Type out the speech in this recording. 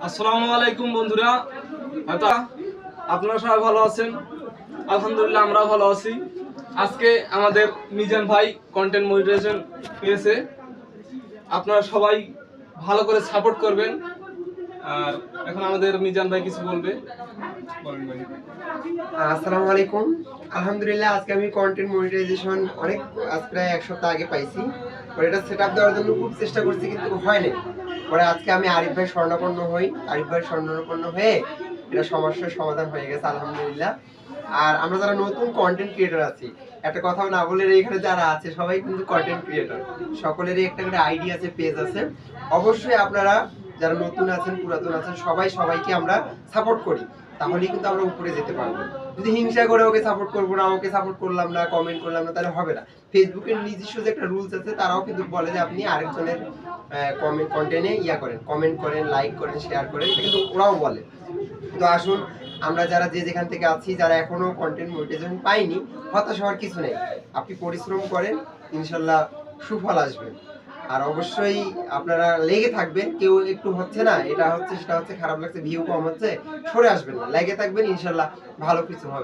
আসসালামু আলাইকুম বন্ধুরা, হয়তো আপনারা সবাই ভালো আছেন। আলহামদুলিল্লাহ আমরাও ভালো আছি। আজকে আমাদের মিজান ভাই কন্টেন্ট মনিটাইজেশন পেয়েছে। আপনারা সবাই ভালো করে সাপোর্ট করবেন। আর এখন আমাদের মিজান ভাই কিছু বলবে। বলেন ভাই। আসসালামু আলাইকুম। আলহামদুলিল্লাহ আজকে আমি কন্টেন্ট মনিটাইজেশন আজ প্রায় 1 সপ্তাহ আগে পাইছি। পরে এটা সেটআপ দেওয়ার জন্য খুব চেষ্টা করছি কিন্তু হয়নি। পরে আজকে আমি আরিফ ভাই শরণাপন্ন হই। আরিফ ভাই শরণাপন্ন হয়ে এটা সমস্যার সমাধান হয়ে গেছে আলহামদুলিল্লাহ। আর আমরা যারা নতুন কন্টেন্ট ক্রিয়েটর আছি, একটা কথাও না বলে এখানে যারা আছে সবাই কিন্তু কন্টেন্ট ক্রিয়েটর। সকলেরই একটা করে আইডি আছে, পেজ আছে। অবশ্যই আপনারা যারা নতুন আছেন, পুরাতন আছেন, সবাইকে আমরা সাপোর্ট করি। তাহলেই কিন্তু আমরা উপরে যেতে পারবো। যদি হিংসা করে ওকে সাপোর্ট করবো না, ওকে সাপোর্ট করলাম না, কমেন্ট করলাম না, তাহলে হবে না। ফেসবুকের নিজস্ব যে একটা রুলস আছে, তারাও কিন্তু বলে যে আপনি আরেকজনের কন্টেন্টে করেন, কমেন্ট করেন, লাইক করেন, শেয়ার করেন, এটা কিন্তু ওরাও বলে। তো আসুন, আমরা যারা যে যেখান থেকে আছি, যারা এখনো কন্টেন্ট মনিটাইজেশন পাইনি, হতাশ হওয়ার কিছু নেই। আপনি পরিশ্রম করেন, ইনশাল্লাহ সুফল আসবে। আর অবশ্যই আপনারা লেগে থাকবেন। কেউ একটু হচ্ছে না, এটা হচ্ছে সেটা হচ্ছে, খারাপ লাগছে, ভিউ কম হচ্ছে, সরে আসবেন না, লেগে থাকবেন, ইনশাল্লাহ ভালো কিছু হবে।